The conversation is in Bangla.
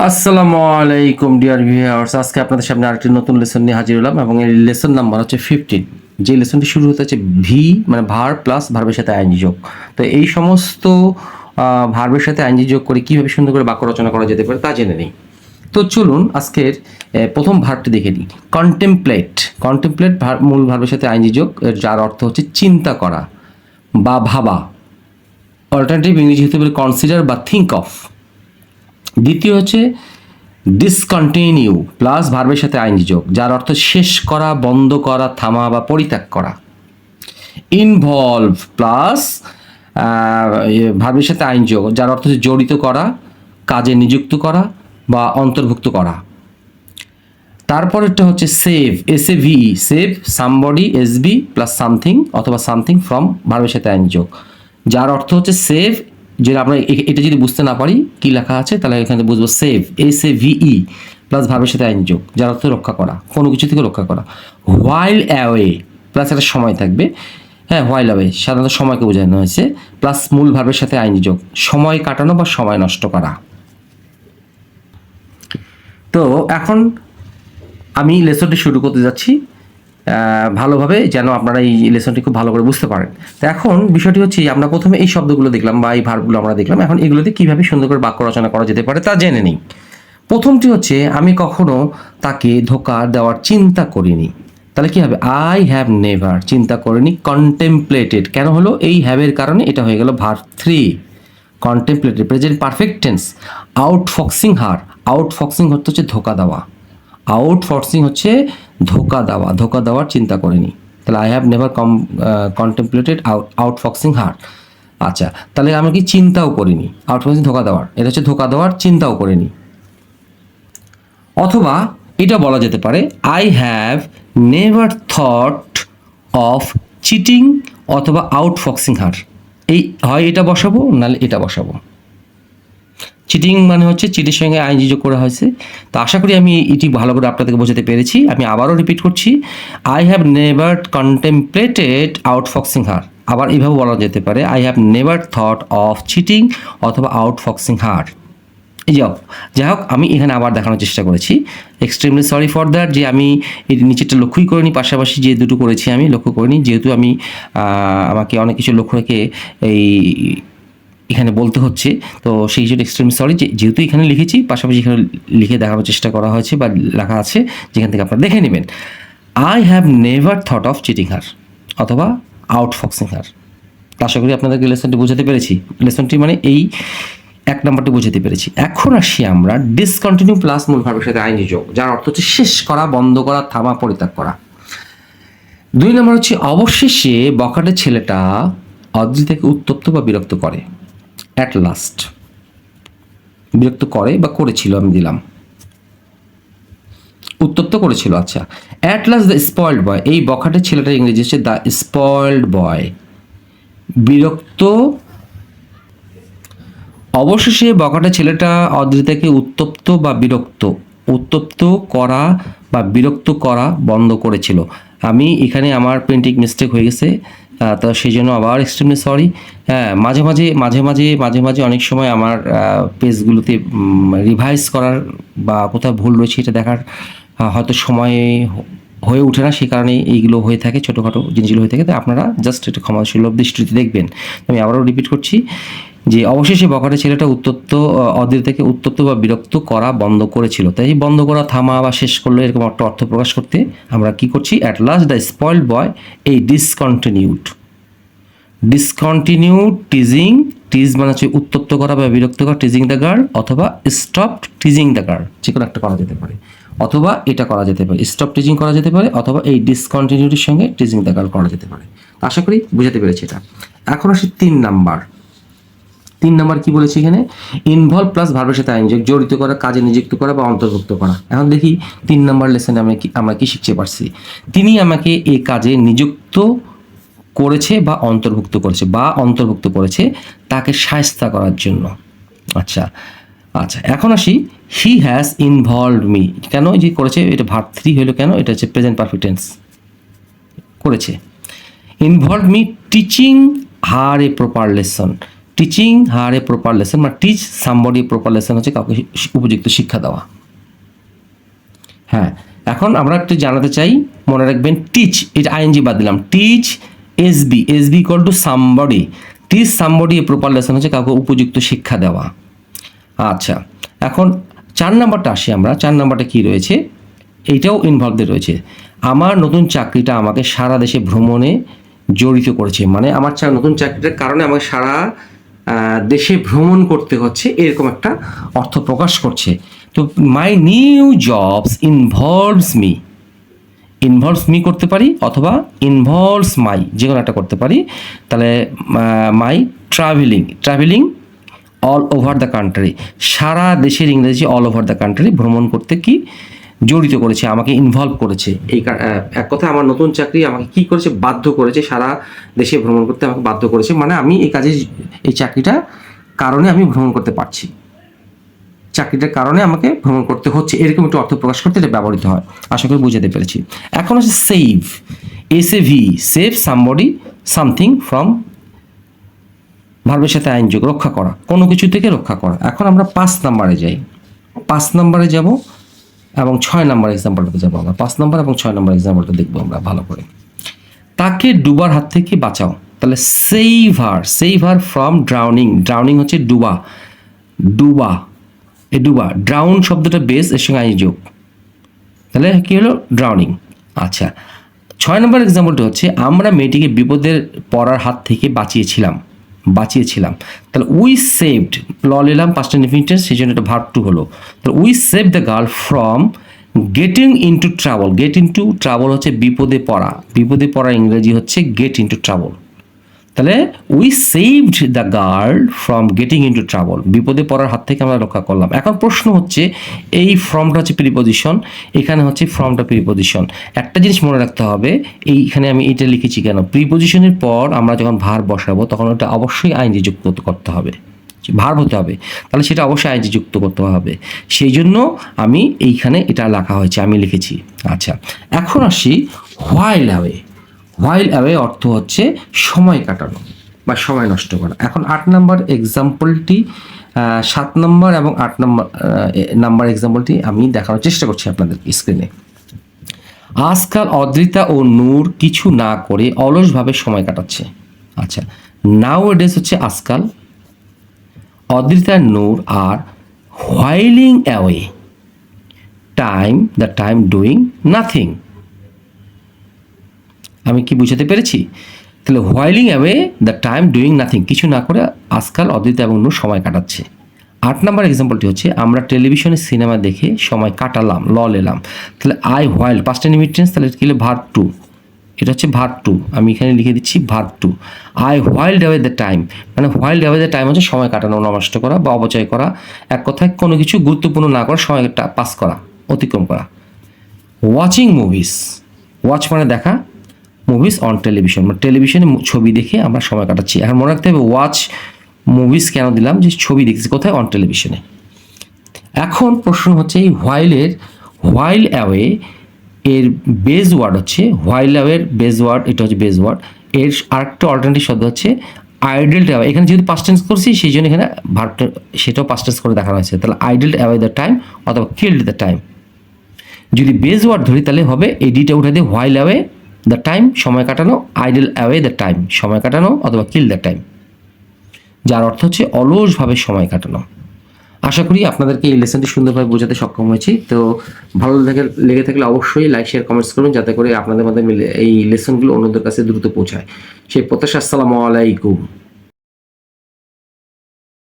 আসসালামু আলাইকুম ডিয়ার ভিউয়ার্স, আজকে আপনাদের সামনে আরেকটি নতুন লেসন নিয়ে হাজির হলাম এবং এই লেসন নাম্বার হচ্ছে 15। যে লেসনটি শুরু হতে হচ্ছে ভি মানে ভার প্লাস ভার্বের সাথে আইনজি যোগ। তো এই সমস্ত ভার্বের সাথে আইনজি যোগ করে কীভাবে সুন্দর করে বাক্য রচনা করা যেতে পারে তা জেনে নিই। তো চলুন আজকের প্রথম ভার্বটি দেখে নিই। কন্টেমপ্লেট। কন্টেমপ্লেট মূল ভার্বের সাথে আইনজি যোগ, যার অর্থ হচ্ছে চিন্তা করা বা ভাবা। অল্টারনেটিভ ইংরেজি হতে পারে কনসিডার বা থিঙ্ক অফ। দ্বিতীয় হচ্ছে ডিসকন্টিনিউ প্লাস ভার্বের সাথে আইনজি যোগ, যার অর্থ শেষ করা, বন্ধ করা, থামা বা পরিত্যাগ করা। ইনভলভ প্লাস ভার্বের সাথে আইনজি যোগ, যার অর্থ হচ্ছে জড়িত করা, কাজে নিযুক্ত করা বা অন্তর্ভুক্ত করা। তারপরেরটা হচ্ছে save, SAVE, save somebody, SB plus something অথবা সামথিং ফ্রম ভার্বের সাথে আইনজি যোগ, যার অর্থ হচ্ছে সেভ। যে আমরা এটা যদি বুঝতে না পারি কি লেখা আছে তাহলে এখানে বুঝবো সেভ, SAVE প্লাস ভার্বের সাথে আইনজি যোগ, যার অর্থ রক্ষা করা, কোনো কিছু থেকে রক্ষা করা। হোয়াইল অ্যাওয়ে প্লাস একটা সময় থাকবে, হ্যাঁ হোয়াইল অ্যাওয়ে সাধারণত সময়কে বোঝানো হয়েছে, প্লাস মূল ভার্বের সাথে আইনজি যোগ, সময় কাটানো বা সময় নষ্ট করা। তো এখন আমি লেসনটি শুরু করতে যাচ্ছি ভালোভাবে, যেন আপনারা এই লেসনটি খুব ভালো করে বুঝতে পারেন। তো এখন বিষয়টি হচ্ছে আমরা প্রথমে এই শব্দগুলো দেখলাম বা এই ভার্বগুলো আমরা দেখলাম, এখন এগুলোতে কীভাবে সুন্দর করে বাক্য রচনা করা যেতে পারে তা জেনে নিই। প্রথমটি হচ্ছে আমি কখনো তাকে ধোঁকা দেওয়ার চিন্তা করিনি। তাহলে কি হবে? আই হ্যাভ নেভার, চিন্তা করিনি। কন্টেমপ্লেটেড কেন হলো? এই হ্যাভের কারণে এটা হয়ে গেল verb 3। Contemplated present perfect tense. Outfoxing her, outfoxing হচ্ছে ধোঁকা দেওয়া, আউটফোর্সিং হচ্ছে ধোঁকা দেওয়া, ধোঁকা দেওয়ার চিন্তা করেনি। তাহলে আই হ্যাভ নেভার কন্টেমপ্লেটেড আউটফক্সিং হার। আচ্ছা, তাহলে আমরা কি চিন্তাও করিনি, আউটফক্সিং ধোঁকা দেওয়ার, এটা হচ্ছে ধোঁকা দেওয়ার চিন্তাও করিনি। অথবা এটা বলা যেতে পারে I have never thought of cheating অথবা আউটফক্সিং হার। এই হয় এটা বসাবো নাহলে এটা বসাবো। চিটিং মানে হচ্ছে চিটির সঙ্গে আইনজি যোগ করা হয়েছে। তো আশা করি আমি এটি ভালো করে আপনাদেরকে বোঝাতে পেরেছি। আমি আবারও রিপিট করছি, আই হ্যাভ নেভার কন্টেমপ্লেটেড আউটফক্সিং হার। আবার এইভাবে বলা যেতে পারে I have never thought of cheating অথবা আউটফক্সিং হার। যাই হোক, আমি এখানে আবার দেখানোর চেষ্টা করেছি। এক্সট্রিমলি সরি ফর দ্যাট, যে আমি এই নিচেরটা লক্ষ্যই করিনি, পাশাপাশি যে দুটো করেছি আমি লক্ষ্য করিনি, যেহেতু আমি আমাকে অনেক কিছু লক্ষ্য রেখে এই এখানে বলতে হচ্ছে। তো সেই জন্য এক্সট্রিম সরি, যেহেতু এখানে লিখেছি পাশাপাশি এখানে লিখে দেখানোর চেষ্টা করা হয়েছে বা লেখা আছে, যেখান থেকে আপনারা দেখে নেবেন। I have never thought of cheating her অথবা আউটফক্সিং হার। আশা করি আপনাদেরকে লেসনটি বোঝাতে পেরেছি। লেসনটি মানে এই 1 নম্বরটি বোঝাতে পেরেছি। এখন আসি আমরা ডিসকন্টিনিউ প্লাস মূল ভার্বের সাথে আইনজি যোগ, যার অর্থ হচ্ছে শেষ করা, বন্ধ করা, থামা, পরিত্যাগ করা। 2 নম্বর হচ্ছে অবশেষে বখাটে ছেলেটা অদ্রিতাকে উত্তপ্ত বা বিরক্ত করে। অ্যাট লাস্ট, বিরক্ত করে বা করেছিল, আমি দিলাম উত্তপ্ত করেছিল। আচ্ছা, অ্যাট লাস্ট দ্য স্পয়েলড বয়, এই বখাটে ছেলেটার ইংরেজি হচ্ছে দ্য স্পয়েলড বয়। বিরক্ত, অবশেষে বখাটে ছেলেটা অদ্রিতাকে উত্তপ্ত বা বিরক্ত, উত্তপ্ত করা বা বিরক্ত করা বন্ধ করেছিল। আমি এখানে আমার প্রিন্টিং মিস্টেক হয়ে গেছে, তো সেই জন্য আবার এক্সট্রিমলি সরি। হ্যাঁ, মাঝে মাঝে অনেক সময় আমার পেজগুলোতে রিভাইজ করার বা কোথাও ভুল রয়েছে এটা দেখার হয়তো সময় হয়ে ওঠে না, সেই কারণে এইগুলো হয়ে থাকে, ছোটোখাটো জিনিসগুলো হয়ে থাকে। তো আপনারা জাস্ট একটু ক্ষমাসুলভ দৃষ্টিতে দেখবেন। আমি আবারও রিপিট করছি যে অবশেষে বখাটে ছেলেটা অদ্রিতাকে উত্তপ্ত বা বিরক্ত করা বন্ধ করেছিল। তাই বন্ধ করা, থামা বা শেষ করলো এরকম একটা অর্থ প্রকাশ করতে আমরা কি করছি? অ্যাট লাস্ট দ্য স্পয়েলড বয় এই ডিসকন্টিনিউড টিজিং, টিজ মানে হচ্ছে উত্তপ্ত করা বা বিরক্ত করা, টিজিং দ্য গার্ল, অথবা স্টপড টিজিং দ্য গার্ল, যে কোনো একটা করা যেতে পারে, অথবা এটা করা যেতে পারে, স্টপ টিজিং করা যেতে পারে, অথবা এই ডিসকন্টিনিউটির সঙ্গে টিজিং দ্য গার্ল করা যেতে পারে। আশা করি বুঝাতে পেরেছি এটা। এখন আসি 3 নাম্বার। 3 নাম্বার কি বলেছি এখানে? ইনভলভ প্লাস ভার্বের সাথে আইনজি যোগ, জড়িত করা, কাজে নিযুক্ত করা বা অন্তর্ভুক্ত করা। এখন দেখি 3 নাম্বার লেসনে আমরা কি শিখতে পারছি। তিনি আমাকে এই কাজে নিযুক্ত করেছে বা অন্তর্ভুক্ত করেছে তাকে শায়েস্তা করার জন্য। আচ্ছা, এখন আসি হি হ্যাজ ইনভলভড মি। কেন যে করেছে? এটা ভার্ব 3 হলো কেন? এটা হচ্ছে প্রেজেন্ট পারফেক্ট টেন্স, করেছে। Involve me teaching her a proper lesson, teaching her a proper lesson, মানে টিচ সামবডি প্রপার লেসন হচ্ছে কাউকে উপযুক্ত শিক্ষা দেওয়া। হ্যাঁ, এখন আমরা একটু জানাতে চাই, মনে রাখবেন টিচ, এটা আইএনজি বাদ দিলাম, teach SB, SB equal to somebody, teach somebody a proper lesson হচ্ছে কাউকে উপযুক্ত শিক্ষা দেওয়া। আচ্ছা, এখন 4 নাম্বারটা আসি আমরা। 4 নাম্বারটা কী রয়েছে, এইটাও ইনভলভড রয়েছে। আমার নতুন চাকরিটা আমাকে সারা দেশে ভ্রমণে জড়িত করেছে, মানে আমার নতুন চাকরিটার কারণে আমাকে সারা দেশে ভ্রমণ করতে হচ্ছে, এরকম একটা অর্থ প্রকাশ করছে। তো my new jobs involves me, involves me করতে পারি অথবা ইনভলভস মাই, যে কোনো একটা করতে পারি। তাহলে my travelling all over the country, সারা দেশের ইংরেজি অল ওভার দ্য কান্ট্রি ভ্রমণ করতে কি জড়িত করেছে, আমাকে ইনভলভ করেছে। এই এক কথায় আমার নতুন চাকরি আমাকে কি করেছে, বাধ্য করেছে, সারা দেশে ভ্রমণ করতে আমাকে বাধ্য করেছে, মানে আমি এই কাজে, এই চাকরিটা কারণে আমি ভ্রমণ করতে পারছি, চাকরিটার কারণে আমাকে ভ্রমণ করতে হচ্ছে, এরকম একটু অর্থ প্রকাশ করতে এটা ব্যবহৃত হয়। আশা করি বুঝাতে পেরেছি। এখন হচ্ছে save, S A V, save somebody something from, ভার্বের সাথে আইনযোগ, রক্ষা করা, কোনো কিছু থেকে রক্ষা করা। এখন আমরা 5 নাম্বারে যাই, 5 নাম্বারে যাব এবং 6 নাম্বার এক্সাম্পলটাতে যাবো আমরা। 5 নাম্বার এবং 6 নাম্বার এক্সাম্পলটা দেখবো আমরা ভালো করে। তাকে ডুবার হাত থেকে বাঁচাও, তাহলে save her from drowning, drowning হচ্ছে ডুবা, এই ডুবা, ড্রাউন শব্দটা বেস, এর সঙ্গে আইনযোগ, তাহলে কি হলো ড্রাউনিং। আচ্ছা, 6 নম্বর এক্সাম্পলটা হচ্ছে আমরা মেয়েটিকে বিপদের পড়ার হাত থেকে বাঁচিয়েছিলাম, তাহলে উই সেভড, ল নিলাম পাস্ট ইনফিনিটিভ, সেই জন্য এটা ভার্ব টু হলো। তাহলে we save the girl from getting into trouble, gate into trouble হচ্ছে বিপদে পড়া ইংরেজি হচ্ছে গেট ইনটু ট্রাবল। তাহলে we saved the girl from getting into trouble, বিপদে পড়ার হাত থেকে আমরা রক্ষা করলাম। এখন প্রশ্ন হচ্ছে, এই ফ্রমটা হচ্ছে প্রিপজিশন, এখানে হচ্ছে ফ্রমটা প্রিপজিশন। একটা জিনিস মনে রাখতে হবে, এইখানে আমি এটা লিখেছি কেন, প্রিপজিশনের পর আমরা যখন ভার্ব বসাবো তখন ওটা অবশ্যই আইনজি যুক্ত করতে হবে, ভার্ব হতে হবে, তাহলে সেটা অবশ্যই আইনজি যুক্ত করতে হবে, সেই জন্য আমি এইখানে এটা লেখা হয়েছে, আমি লিখেছি। আচ্ছা, এখন আসি হোয়াইল অ্যাওয়ে অর্থ হচ্ছে সময় কাটানো বা সময় নষ্ট করা। এখন 8 নাম্বার এক্সাম্পলটি, 7 নম্বর এবং 8 নাম্বার এক্সাম্পলটি আমি দেখানোর চেষ্টা করছি আপনাদের স্ক্রিনে। আজকাল অদ্রিতা ও নূর কিছু না করে অলসভাবে সময় কাটাচ্ছে। আচ্ছা, নাও এডেস হচ্ছে আজকাল, অদ্রিতা নূর আর whiling away the time doing nothing. আমি কি বুঝাতে পেরেছি? তাহলে whiling away the time doing nothing, কিছু না করে আজকাল অদ্রিতা এবং নূর সময় কাটাচ্ছে। 8 নম্বর এক্সাম্পলটি হচ্ছে আমরা টেলিভিশনে সিনেমা দেখে সময় কাটালাম, ল এলাম। তাহলে আই হোয়াইল, পাস্ট ইনফিনিটিভ, তাহলে কি হলো ভার্ব টু, এটা হচ্ছে ভার্ব টু, আমি এখানে লিখে দিচ্ছি verb two. I whiled away the time, মানে হোয়াইল্ড অ্যাওয়ে দ্য টাইম হচ্ছে সময় কাটানো, নষ্ট করা বা অপচয় করা, এক কথায় কোনো কিছু গুরুত্বপূর্ণ না করা, সময়টা পাস করা, অতিক্রম করা। ওয়াচিং মুভিস, ওয়াচ মানে দেখা, মুভিস অন টেলিভিশন, মানে টেলিভিশনে ছবি দেখে আমরা সময় কাটাচ্ছি। এখন মনে রাখতে হবে ওয়াচ মুভিস কেন দিলাম, যে ছবি দেখছি কোথায়, অন টেলিভিশনে। এখন প্রশ্ন হচ্ছে এই হোয়াইল অ্যাওয়ে এর বেজ ওয়ার্ড হচ্ছে, হোয়াইল অ্যাওয়ের বেজ ওয়ার্ড, এটা হচ্ছে বেজ ওয়ার্ড, এর আরেকটা অল্টারনেটিভ শব্দ হচ্ছে আইডেল অ্যাওয়ে। এখানে যেহেতু পাস্ট টেন্স করছি সেই জন্য এখানে ভার্বটা সেটাও পাস্ট টেন্স করে দেখানো হয়েছে। তাহলে আইডেল অ্যাওয়ে দ্য টাইম অথবা কিল্ড দ্য টাইম। যদি বেজ ওয়ার্ড ধরি তাহলে হবে এই ডিটা উঠে দিয়ে হোয়াইল অ্যাওয়ে দ্য টাইম সময় কাটানো, আইডেল অ্যাওয়ে দ্য টাইম সময় কাটানো, অথবা কিল দ্য টাইম, যার অর্থ হচ্ছে অলসভাবে সময় কাটানো। আশা করি আপনাদেরকে এই লেসনটি সুন্দরভাবে বোঝাতে সক্ষম হয়েছি। তো ভালো লেগে থাকলে অবশ্যই লাইক, শেয়ার, কমেন্টস করুন, যাতে করে আপনাদের মধ্যে এই লেসনগুলো অন্যদের কাছে দ্রুত পৌঁছায়। সেই প্রত্যাশা। আসসালামু আলাইকুম।